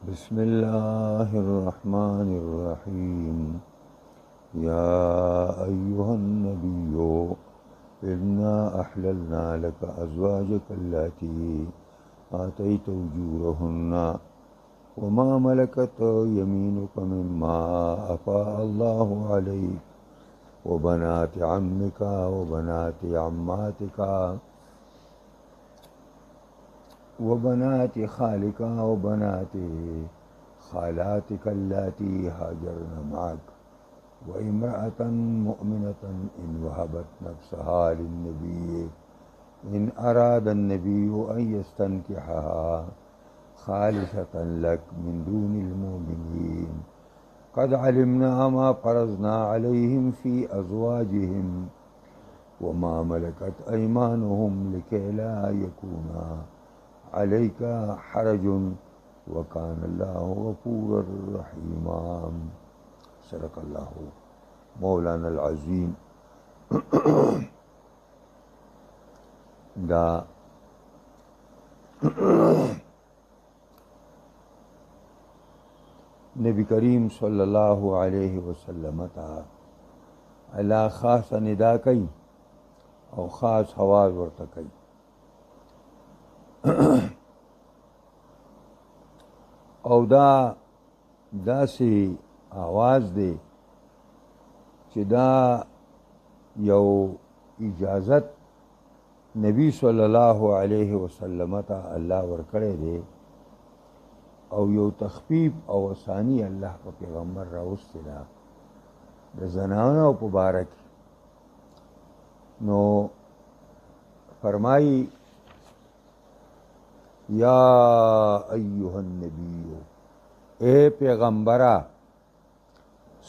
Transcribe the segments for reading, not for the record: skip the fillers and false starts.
بسم الله الرحمن الرحيم. يا أيها النبي إنا أحللنا لك أزواجك التي آتيت أجورهن وما ملكت يمينك مما أفاء الله عليك وبنات عمك وبنات عماتك وبنات خالك وبنات خالاتك اللاتي هاجرن معك وامرأة مؤمنة إن وهبت نفسها للنبي إن أراد النبي أن يستنكحها خالصة لك من دون المؤمنين قد علمنا ما فرضنا عليهم في أزواجهم وما ملكت أيمانهم لكي لا يكونا عليك حرج وكان الله غفورا رحيما. صدق الله مولانا العظيم. دا نبی کریم صلی اللہ علیہ وسلم تا اللہ خاص ندا کئی او خاص حواز ورته کئی. او دا داسې آواز دی چې دا یو اجازت نبی صلی الله علیه وسلم ته الله ورکړی دی او یو تخفیف او آسانی الله په پیغمبر راوستی ده د زنانو په باره کې. نو فرمایي یا ایها النبی، اے پیغمبرہ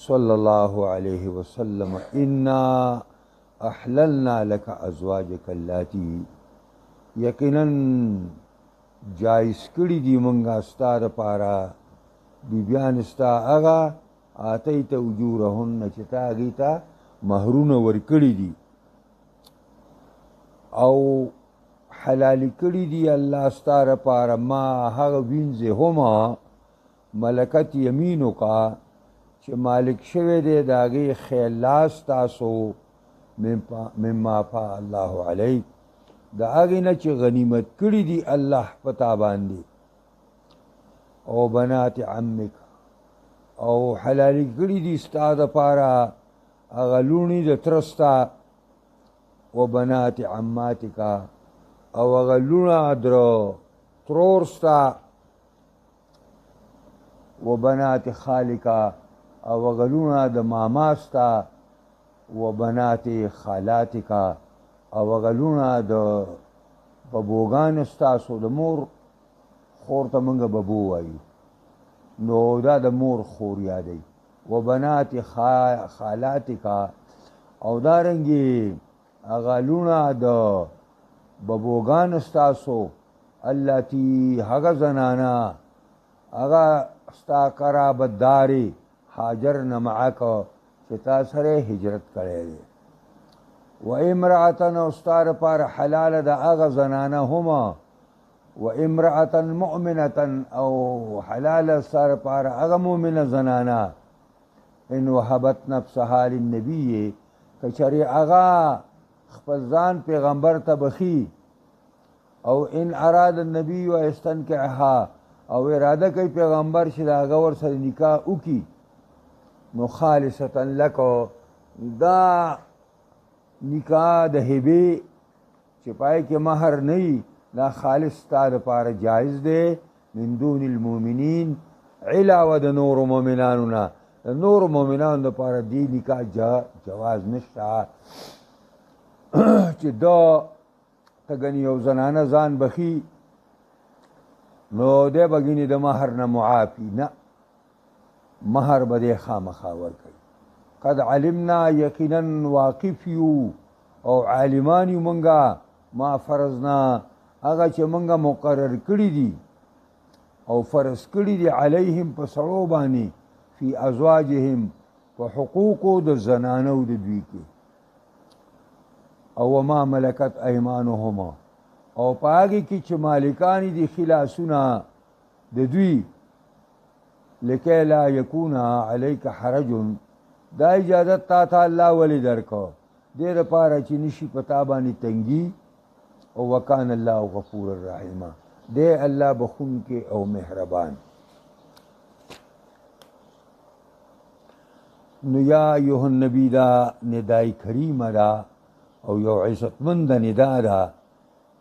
صلی اللہ علیہ وسلم، انا احللنا لک ازواجک اللاتی، یقیناً جائز کړي دي مونږه ستا دپاره بیبیان ستا هغه آتیت اجورهن چې تا هغې ته مهرونه ورکړي دي او حلالی کړي دي الله ستا دپاره ما هغه وینځې هما ملکت یمینو کا چې مالک شوی دی د هغې خیلاس تاسو مما فا الله علیک، د هغې نه چې غنیمت کړي دي الله په تا باندې، او بنات عمک، او حلالي کړي دي ستا دپاره هغه لوڼې د تره ستا، و بنات عماتکا، او هغه لوڼه د ترور ستا، و بنات خالکا، او هغه لوڼه د ماما ستا، و بنات خالاتکا، او هغه لوڼه د ببوګانو ستاسو، د مور خور ته موږ ببو وایو، نو دا د مور خور یادوي. و بنات خالاتکا، او دارنګې هغه لوڼه د ببوګانو ستاسو، التي هغه زنانه هغه ستا قرابتدارې هاجرن معک چې تا سره هجرت کړی دی. و امرأة، او ستا دپاره حلاله د هغه زنانه هما، و امرأة مؤمنة، او حلاله ستا دپاره هغه مؤمنه زنانه، ان وهبت نفسها للنبي، که چرې هغه خپل ځان پیغمبر ته بخي، او ان اراد النبي و استنکعها، او اراده کوي پیغمبر چې د هغه ورسره نکاح وکړي، نو خالصتا لکو، دا نکاح د هبې چې پای کې مهر نه وي، دا خالص ستا دپاره جایز دی، من دون المؤمنین، علاوه د نورو مؤمنانو نه. د نورو مؤمنانو دپاره دی نکاح جواز نشته چې دا ته ګنې یو زنانه ځان بخي نو دی به ګنې د مهر نه معافي، نه، مهر به دی خامخا ورکوي. قد علمنا، یقینا واقف یو او عالمان یو مونږه، ما فرضنا، هغه چې مونږه مقرر کړي دي او فرض کړي دي علیهم په سړو باندې، فی ازواجهم په حقوقو د زنانو د دوی کې، او ما ملکت ایمانهما، او په هغې کې چې مالکان دي خلاسونه د دوی، لکی لا یکون علیک حرج دا اجازت تا ته الله ولی درکو دې دپاره چې نشي په تا باندې تنګي او وکان الله غفور الرحیم دې الله بخونکی او مهربان. نو یا ایها النبی دا ندای کریمه دا او یو عزتمند ندا ده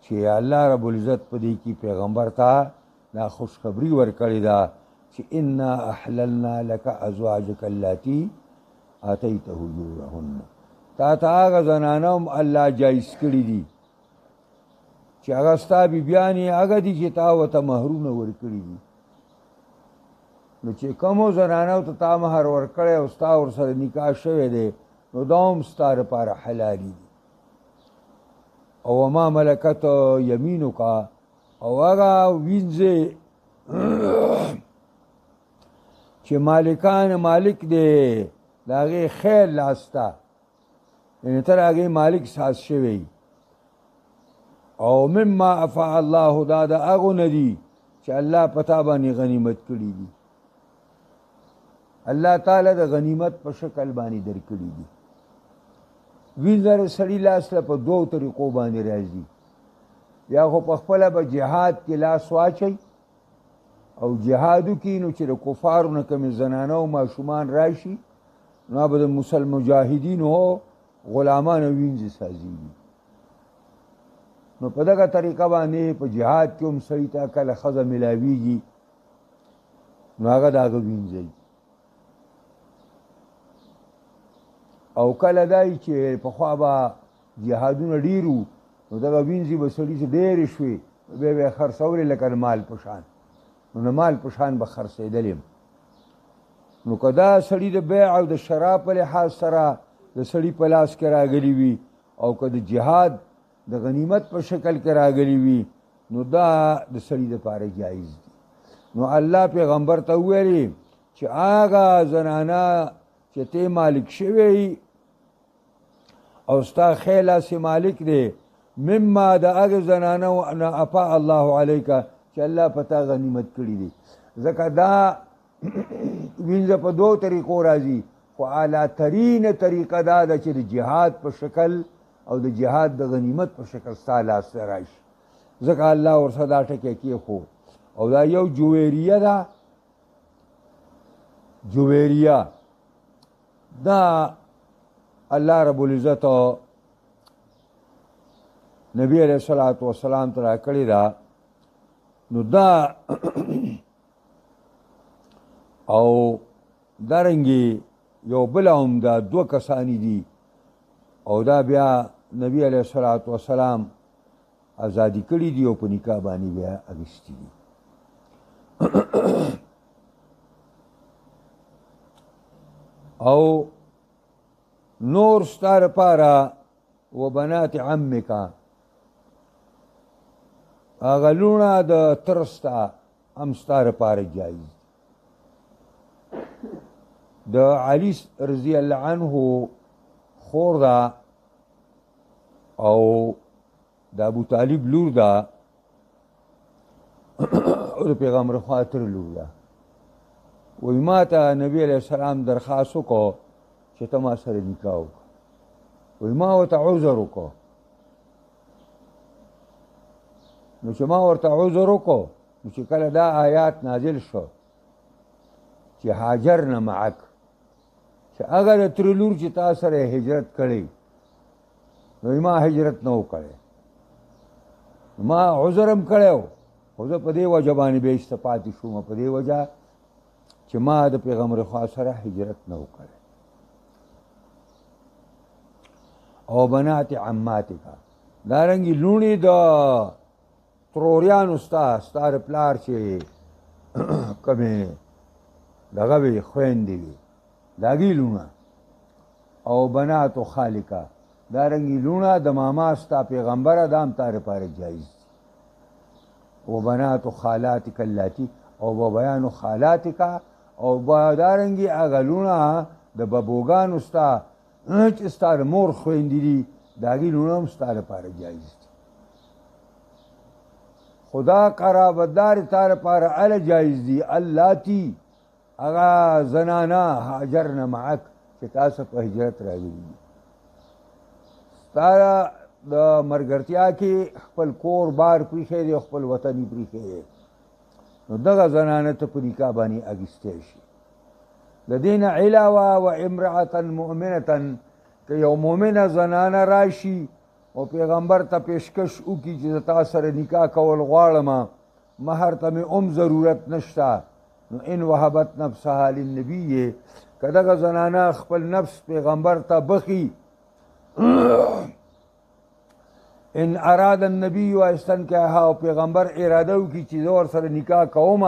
چې الله رب العزت په دې کې پیغمبر ته دا خوشخبری ورکړې ده چې انا احللنا لك ازواجك اللاتی آتیت اجورهن تا ته هغه زنانه هم الله جایز کړي دي چې هغه ستا بیبیانې هغه دي چې تا ورته مهرونه ورکړي دي. نو چې کومو زنانو ته تا مهر ورکړی او ستا ورسره نکاح شوی دی نو دا هم ستا دپاره حلالي دي. او وما ملکت یمینک او هغه وینځې چې مالکان مالک دی د هغې خیر لاسته یعنې تر هغې مالک ساز شوی او مما افاء الله دا د هغو نه دي چې الله په تا باندې غنیمت کړي دي. الله تعالی د غنیمت په شکل باندې درکړي دي. وینځه سړي لاس له په دوو طریقو باندې راځي یا خو په خپله به جهاد کې لاس واچوي او جهادو کې نو چې د کفارو نه کومې زنانه او ماشومان راشي نو به د مجاهدینو غلامان او وینځې سازېږي. نو په دغه طریقه باندې په جهاد کې هم سړي ته کله ښځه میلاویږي نو هغه د هغه وینځي او کله دای چې پخوا به جهادونه ډېرو نو دغه وینځې به سړي چې ډېرې شوې بیا به یې خرڅولې لکه د مال په شان نو د مال په شان به خرڅېدلې. نو که دا سړي د بیع او د شراب په لحاظ سره د سړي په لاس کې راغلی وي او که د جهاد د غنیمت په شکل کې راغلی وي نو دا د سړي دپاره جایز دي. نو الله پیغمبر ته وویلې چې هغه زنانه چې ته مالک شوی او ستا خیل هسې مالک دی مما د هغې زنانه نه افاء الله علیکه چې الله په تا غنیمت کړي دي. ځکه دا وینځه په دوو طریقو راځي خو اعلی ترینه طریقه دا ده چې د جهاد په شکل او د جهاد د غنیمت په شکل ستا لاس ته راشي. ځکه الله ورسره دا ټکی کېښود او دا یو جویریه ده. جویریه دا الله رب العزت نبی علیہ الصلوۃ والسلام ته راکړې ده. نو دا او دارنګې یو بله هم دا دوه کسانی دي او دا بیا نبی علیہ الصلوۃ والسلام ازادي کړي دي او په نکاح باندې بیا اخیستي دي. او نور ستا دپاره و بنات عمکا هغه لوڼه د تره ستا هم ستا دپاره جایز دي. د علي رضی الله عنه خور ده او د ابو طالب لور ده او د پیغمبر خاطر لور ده. وی ما ته نبی علیہ السلام درخواست وکړو چې ته ما سره نکاح وکړه. وی ما ورته عذر وکړو. نو چې ما ورته عذر وکړو نو چې کله دا آیات نازل شو چې هاجرن معک چې اگر تر لور چې تا سره هجرت کړی نو ما هجرت نه وکړی ما عذر هم کړی خو زه په دې وجه باندې بېسته پاتې شوم په دې وجه چې ما د پیغمبر خوا سره هجرت نه وکړی. او بنات عماتکا دارنګې لوڼې د تروریانو ستا د پلار چې کومې دغه وي خویندې وي د هغې لوڼه. او بناتو خالکا دارنګې لوڼه د ماما ستا پیغمبره دا هم تا دپاره جایز دي. و بناتو خالاتک اللاتی او و بیانو خالاتکا او دارنګې هغه لوڼه د ببوګانو ستا چې ستا د مور خویندې دي د هغې لوڼه هم ستا دپاره جایز دي. خدا قرابتدار تا دپاره هله جایز دي اللاتی هغه زنانه هاجرن معک چې تاسو په هجرت راغلي دي ستا د مرګرتیا کې خپل کور بار پریښی دی خپل وطن یې پریښی دی نو دغه زنانه ته په نکاح باندې اخیستی شي د دې نه علاوه و امرأة مؤمنة که یو مؤمنه زنانه راشي او پیغمبر ته پیشکش وکړي چې د تا سره نکاح کول غواړم مهر ته مې ضرورت نشته نو ان وهبت نفسها للنبي که دغه زنانه خپل نفس پیغمبر ته بخي ان اراد النبي استنکحها او پیغمبر اراده وکړي چې زه ورسره نکاح کوم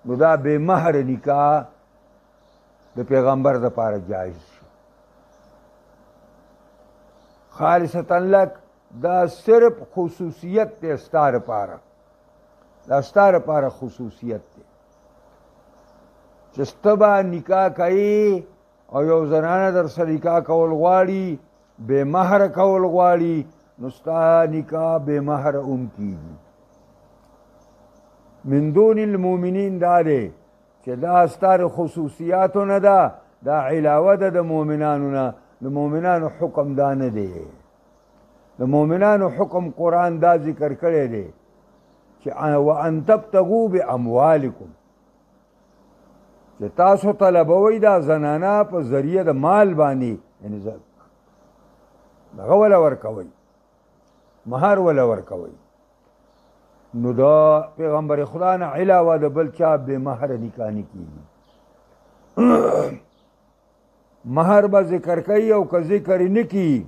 نو دا بې مهر نکاح د پیغمبر دپاره جایز شو خالصتا لک دا صرف خصوصیت دی ستا دپاره دا ستا دپاره خصوصیت دی چې ته به نکاح کوې او یو زنانه در سره نکاح کول غواړي بې مهر کول غواړي نو ستا نکاح بې مهر هم کېږي من دون المؤمنین دا دی چې دا ستا د خصوصیاتو نه ده دا علاوه ده د مؤمنانو نه د مؤمنانو حکم دا نه دی د مؤمنانو حکم قرآن دا ذکر کړی دی چې وان تبتغوا باموالکم چې تاسو طلبوئ دا زنانه په ذریعه د مال باندې یعنی دغه وله ورکوئ مهر وله ورکوئ نو دا پیغمبر خدا نه علاوه د بل چا بې مهر نکاح نه کېږي مهر به ذکر کوي او که ذکر یې نه کړي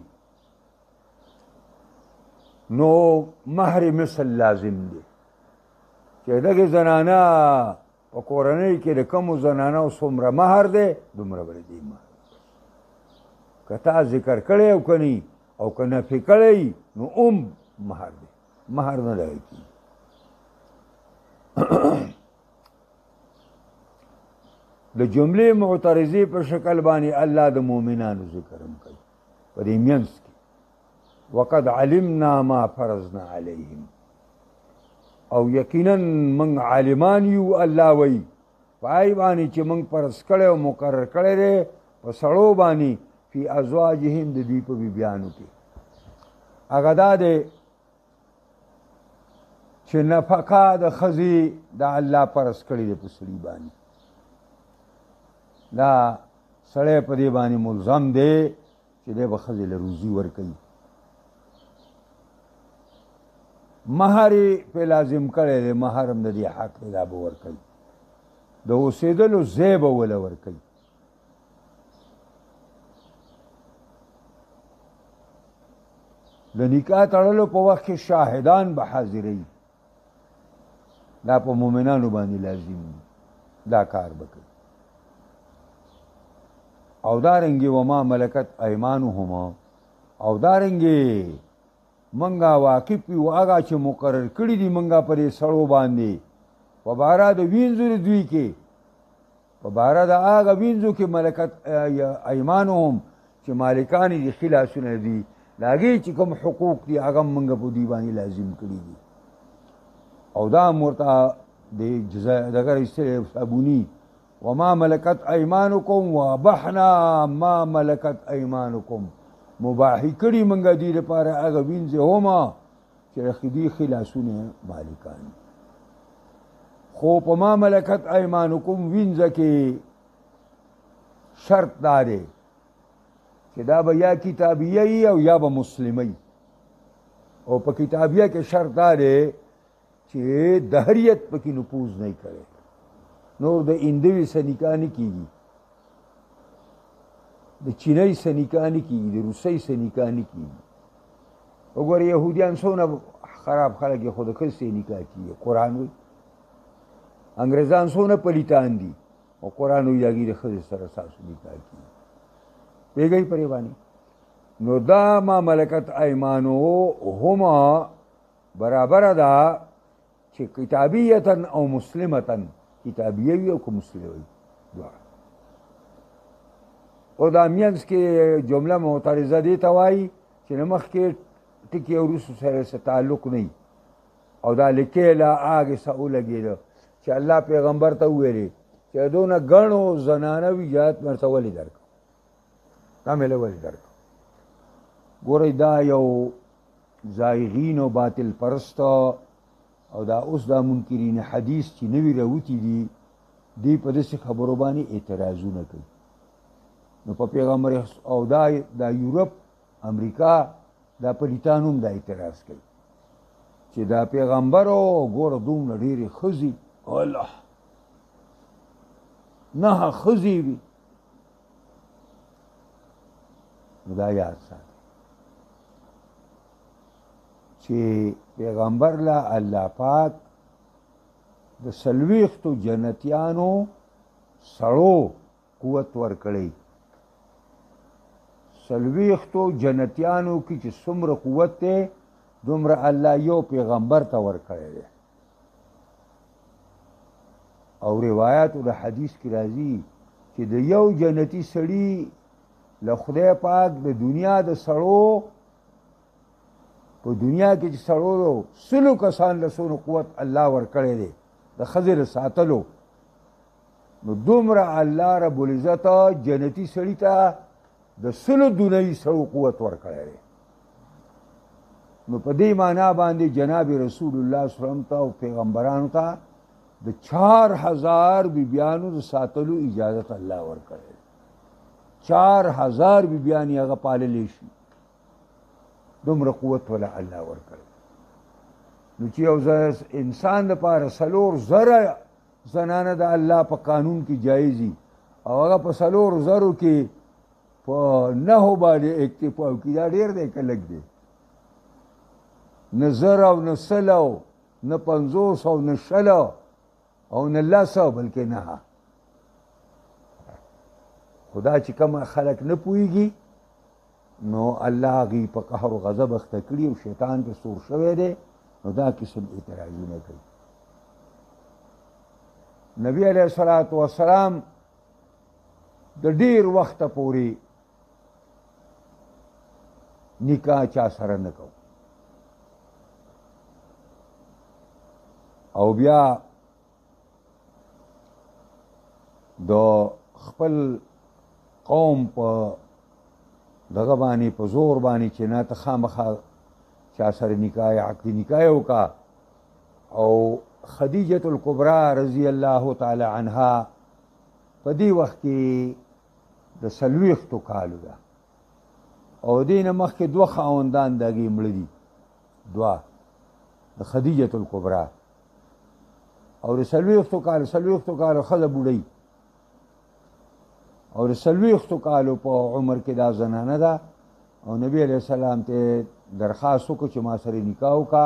نو مهر مثل لازم دی چې دغې زنانه په کورنۍ کې د کومو زنانو څومره مهر دی دومره به دی مهر که تا ذکر کړی او که نه او که نفي کړی نو مهر دی مهر نه لګی کېږي د جملې معترضې په شکل باندې الله د مؤمنانو ذکر هم کوي په دې منځ کې وقد علمنا ما فرضنا علیهم او یقینا من عالمان یو الله وی پای باندې چې من فرض کړی او مقرر کړی دی په سړو باندې فی ازواجهم د دوی په بیبیانو کې هغه دا دی چې نفقه د ښځې د الله فرض کړی دی په سړي باندې دا سړی په دې باندې ملزم دی چې دی به ښځې له روزي ورکوي مهر په لازم کړی دی مهر هم د دې حق دی دا به ورکوي د اوسېدلو ځای به وله ورکوي د نکاح تړلو په وخت کې شاهدان به حاضروي دا په مؤمنانو باندې لازم دی دا کار به کوي او دارنګې وما ملکت ایمانهما او دارنګې منګه واقف یو هغه چې مقرر کړي دي منګه په دې سړو باندې په باره د وینځو د دوی کې په باره د هغه وینځو کې ملکت ایمانهم چې مالکان دي خلاصونه دي د هغې چې کوم حقوق دي هغه منګه په دوی باندې لازم کړي دي او دا ورته د دغه ایستلی صابوني وما ملکت ایمانکم وابحنا ما ملکت ایمانکم مباحی کړي منګه دې لپاره هغه وینځې هما چې د خلاصونه مالکان خو په ما ملکت ایمانکم وینځه کې شرط دا دی چې دا به یا کتابیه ای او یا به مسلمه او په کتابیه کې شرط دا دی چې دهریت پکې نفوذ نه کړي نور د اندوی سره نکاح نه کېږي د چینی سره نکاح نه کېږي د روسۍ سره نکاح نه کېږي وګوره یهودیان څونه خراب خلک یې خو د ښځې سره نکاح کېږي قرآن وایي انګریزان څونه پلیتان دي او قرآن وایي هغې د ښځې سره ستاسو نکاح کېږي پوهېږئ پرې باندې نو دا ما ملکت ایمانو هما برابره ده چې کتابیتن او مسلمتن کتابیه وي او که مسلمه وي دواړه او دا منځ کې جمله معترضه دې ته وایي چې نه مخکې ټکي او وروستو سره څه تعلق نه او دا لیکې له هغې څه ولګېده چې الله پیغمبر ته وویلې چې دونه ګڼو زنانه وي اجازت مې ورته ولې درکړو دا مې له ولې درکړو ګورئ دا یو زایغین او باطل پرست او دا اوس دا منکرین حدیث چې نوي راوتي دي دی په داسې خبرو باندې اعتراضونه کوي نو په پیغمبر او دا یورپ امریکا دا پلیتان هم دا اعتراض کوي چې دا پیغمبر او ګوره دومره ډېرې ښځې الله نه ښځې وي نو دا یاد ساتي چې پیغمبر لا الله پاک د سلويختو جنتیانو سړو قوت ورکړي سلويختو جنتیانو کې چې څومره قوت دی دومره الله یو پیغمبر ته ورکړی دی او روایاتو د حدیث کې راځي چې د یو جنتی سړي له خدای پاک د دنیا د سړو په دنیا کې چې سړو سلو کسان له څونه قوت الله ورکړی دی د ښځې ساتلو نو دومره الله رب العزت جنتی سړي ته د سلو دنیوي سړو قوت ورکړی دی نو په دې معنا باندې جناب رسول الله صلی الله علیه وسلم ته او پیغمبرانو ته د 4000 بیبیانو د ساتلو اجازت الله ورکړی 4000 بیبیانې هغه پاللی شي دومره قوت ولا الله ورکړی نو چې یو انسان دپاره 4,000 زنانه د الله په قانون کې جایزي او هغه په 4,000 کې په 9 باندې اکتفا وکړي دا ډېر دی که لږ دی نه 1,000 او نه 100 نه 50 او نه 100 او نه 100 بلکې نه خدا چې کوم خلک نه پوهېږي نو الله هغوی په قهر و غضب اخته کړي او شیطان پې سور شوی دی نو دا قسم اعتراضونه کوي نبی علیه الصلاة والسلام د ډېر وخته پورې نکاح چا سره نه کو او بیا د خپل قوم په دغه باندې په زور باندې چې نه ته خامخا چا سره نکاح عقد نکاح وکړه او خدیجة الکبرا رضی الله تعالی عنها په دې وخت کې د 40 کالو ده او دې نه مخکې 2 خاوندان دغې مړه دي 2 د خدیجة الکبرا او د 40 کالو ښځه بوډۍ او د 40 کالو په عمر کې دا زنانه ده او نبی علیہ السلام ته درخواست وکړو چې ما سره نکاح وکړه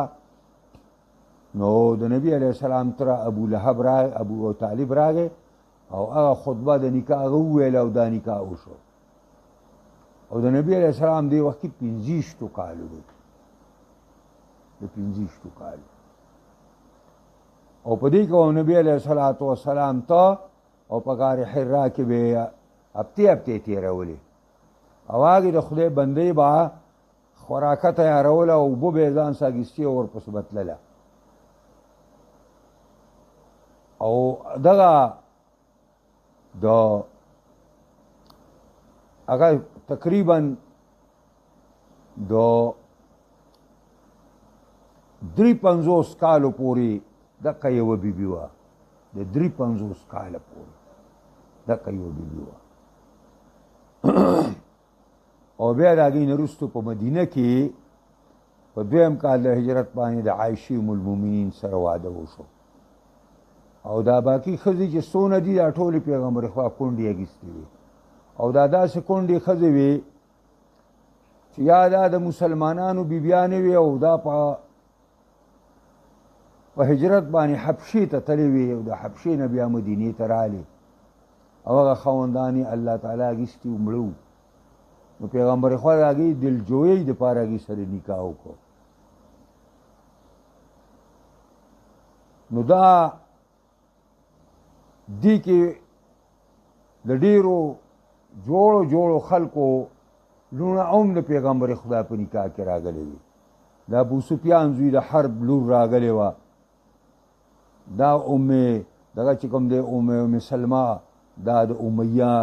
نو د نبی علیہ السلام تر ابو طالب راغی او هغه خطبه د نکاح هغه وویله او دا نکاح وشو او د نبی علیہ السلام دې وخت کې 25 کالو دی د 25 کالو او په دې کې نبی علیہ الصلوۃ والسلام ته او په غار حرا کې به هفتې تېرولې او هغې د خدای بندې به خوراکه تیاروله او اوبه به یې ځان ساګیستې او ورپسې به تلله او دغه د هغه تقریبا د 53 کالو پورې دغه یوه بیبي وه د 53 کاله پورې دغه یوه بیبي وه او بیا د هغې نه وروستو په مدینه کې په 2م کال د هجرت باندې د عایشې ام المؤمنین سره واده وشو او دا باقي ښځې چې څونه دي دا ټولې پیغمبر خوا کونډې اخیستې وي او دا داسې کونډې ښځې وي چې یا دا د مسلمانانو بیبیانې وي او دا په هجرت باندې حبشې ته تللې وي او د حبشې نه بیا مدینې ته رالې او هغه خاوندان یې الله تعالی اخیستي و مړه وو نو پیغمبر خوا د هغې دلجویۍ دپاره هغې سره نکاح وکړو نو دا دی کې د ډېرو جوړو خلکو لونه هم د پیغمبر خدا په نکاح کې راغلی وي د ابو سفیان زوی د حرب لور راغلی وه دا ام دغه چې کوم دی ام سلمہ دا د امیہ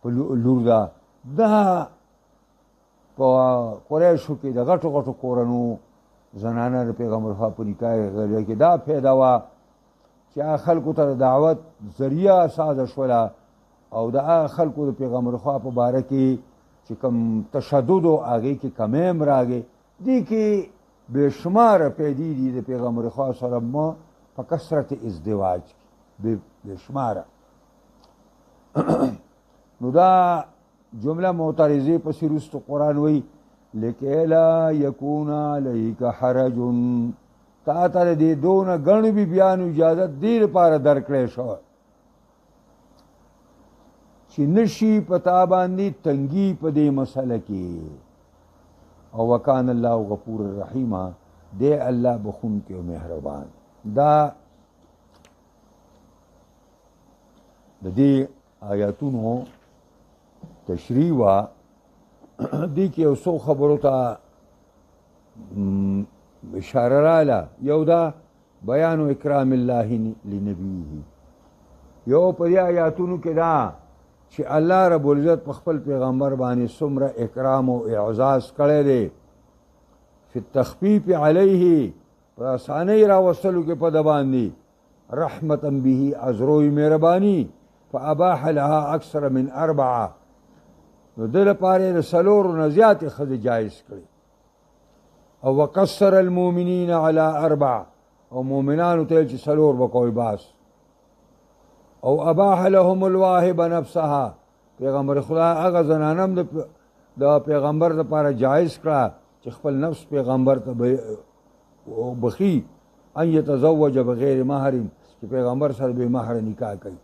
په لور ده دا په قریشو کې د غټو غټو کورنو زنانه د پیغمبر خوا په نکاح غږ کې دا پیدا وه چې هغه خلکو ته د دعوت ذریعه سازه شوله او د هغه خلکو د پیغمبر خوا په باره کې چې کوم تشدد و هغې کې کمی هم راغی دې کې بېشماره پیدې دي د پیغمبر خوا سره ما په کثرت ازدواج کې بېشماره نو دا جمله معترضه پسې وروسته قرآن وایي لکې لا یکون علیک حرج تا ته د دې دونه ګڼو بیبیانو اجازت دې لپاره درکړی شوی چې نشي په تا باندې تنګي په دې مسله کې او وکان الله غفور رحیم دی الله بخونکی او مهربان دا د دې آیاتونو تشریح وا دې کې یو څو خبرو ته اشاره رااله یو دا بیان اکرام الله لنبیه یو په دې آیاتونو کې دا چې الله رب العزت په خپل پیغمبر باندې څومره اکرام او اعزاز کړی دی فی التخفیف علیه په اسانۍ راوستلو کې په ده باندې رحمتا به ازروی مهرباني فاباح لها اکثر من اربعه نو ده لپاره د څلورو نه زیاتې ښځې جایز کړي او وقصر المؤمنین علی اربع او مؤمنانو ته چې څلور به کوئ باس او اباح لهم الواهب نفسها پیغمبر خدا هغه زنانه هم د پیغمبر لپاره جایز کړه چې خپل نفس پیغمبر ته بخي ان یتزوج بغیر مهر چې پیغمبر سره بې مهر نکاح کوي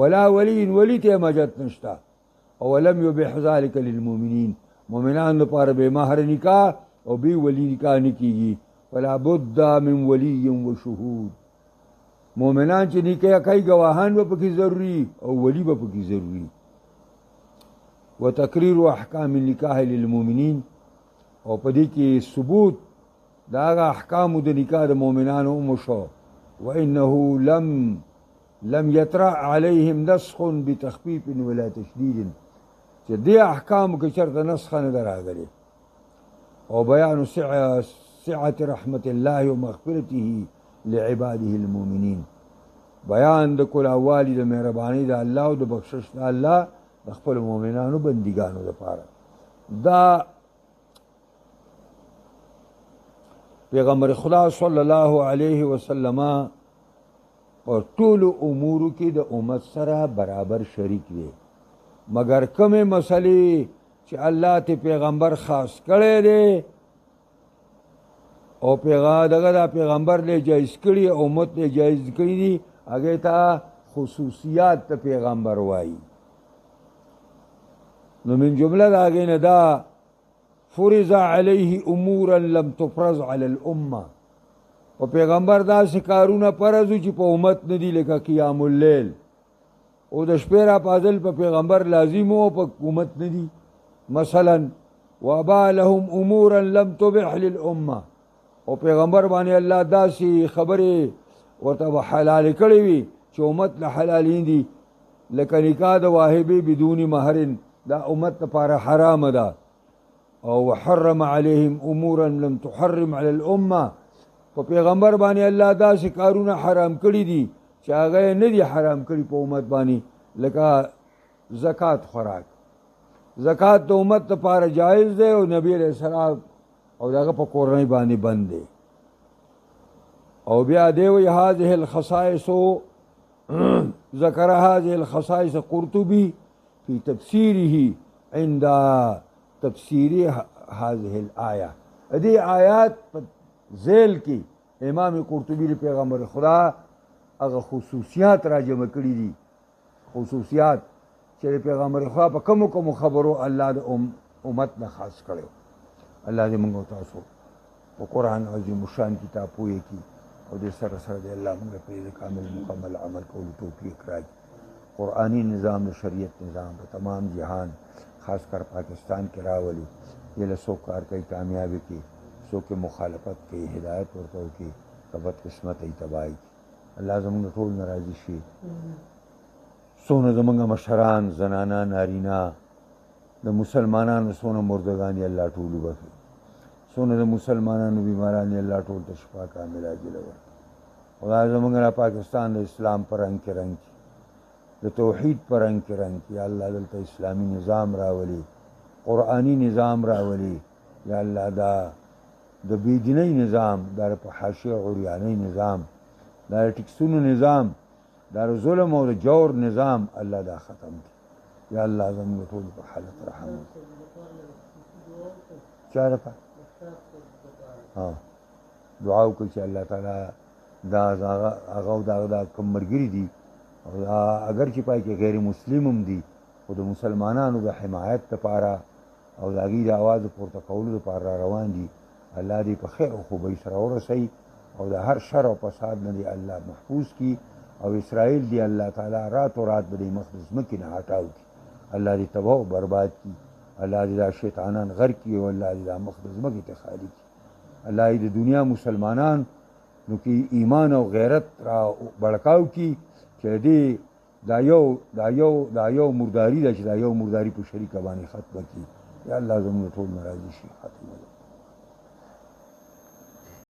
ولا ولی ته مجد نشته او لم یبح ذلک للمؤمنین مؤمنان لپاره بې مهر نکاح او بې ولی نکاح نه کیږي فلا بد من ولی و شهود مؤمنان چې نکاح کوي ګواهان به پکې ضروري او ولی به پکې ضروري وتقریر احکام النکاح للمؤمنین او په دې کې ثبوت د هغه احکامو د نکاح د مؤمنانو وشو وانه لم یطرأ علیهم نسخ بتخفیف ولا تشدید چې دې احکامو کې چېرته نسخه نه ده راغلې او بیان سعة رحمت الله ومغفرته لعباده المؤمنین بیان د کلاوالي د مهرباني د الله او د بخشش د الله د خپل مؤمنانو بندګانو لپاره دا پیغمبر خدا صلی الله علیه وسلم په ټولو امورو کې د امت سره برابر شریک دی مگر کومې مسلې چې الله ته پیغمبر خاص کړی دی او دغه پیغمبر له جایز کړي او امت له جایز کړي دي هغې ته خصوصیات د پیغمبر وایي نو من جمله د هغې نه دا فرض علیه امورا لم تفرض علی الامه په پیغمبر داسې کارونه فرض چې په امت نه دي لکه قیام اللیل او د شپې راپاڅل په پیغمبر لازم او په امت نه دي مثلا وابا لهم امورا لم تبح للامه او پیغمبر باندې الله داسې خبرې ورته حلال کړې وي چې امت له حلالین دي لکه نکاح د واهبې بدون مهر دا امت لپاره حرام ده او حرم علیهم امورا لم تحرم علی الامه په پیغمبر باندې الله داسې کارونه حرام کړي دي چې هغه نه دي حرام کړي په امت باندې لکه زکات خوراک زکات د امت لپاره جایز دی او نبی علیہ السلام او دغه په کورنۍ باندې بند دی او بیا دی وی هذه الخصائص ذکر هذه الخصائص قرطبي في تفسيره عند تفسير هذه الآية دې آیات ذیل کې امام قرطبي پیغمبر خدا هغه خصوصیات را جمع کړي دي خصوصیات چې پیغمبر خدا په کوم خبرو الله د امت نه خاص کړو الله دې موږ تاسو په قرآن عظیم شان کتاب پوهې کی او دې سره سره دې الله موږ په کامل مکمل عمل کولو توفیق راکړي قرآنی نظام د شریعت نظام په تمام جهان خاص کر پاکستان کې راولي یله څوک کار کوي کامیابی کی څوک مخالفت کوي هدایت ورته کوي کبد قسمت ای تباہی الله زمونږ ټول نه راضي شي. څونه زمونږ مشران زنانه نارینه د مسلمانانو څونه مردګان یې الله ټول وبخي، څونه د مسلمانانو بیماران یې الله ټول ته شفا کامله عاجله ورکړي. خدای زمونږ را پاکستان د اسلام په رنګ کې رنګ کړي، د توحید په رنګ کې رنګ کړي. یا الله دلته اسلامي نظام راولي، قرآني نظام راولي. یا الله دا د بېدینۍ نظام، دا په حاشیه عریانۍ نظام، دا د ټکسونو نظام، دا د ظلم او د جور نظام الله دا ختم کړي. یا الله زموږ ټول په حالت رحم وکړي. چا دپاره دعا وکړي چې الله تعالی دا هغه او دا کوم ملګري دي او اگر چې پای کې غیر مسلم هم دي خو د مسلمانانو د حمایت لپاره او د هغوی د اواز پورته کولو لپاره را روان دي. الله دې په خیر او خوبۍ سره ورسوي او د هر شر او فساد نه دې الله محفوظ کړي او اسرائیل دې الله تعالی رات و رات به دې مخ د ځمکې نه هټاو کړي. الله دې تباه او برباد کړي. الله دې دا شیطانان غرق کړي او الله دې دا مخ د ځمکې ته خالي کړي. الله دې د دنیا مسلمانان نو کې ایمان او غیرت را بړکاو کړي چې دې دا یو مرداري ده چې دا یو مرداري په شریکه باندې ختمه کړي. یا الله زموږ ټول نه راضي شي. ختمه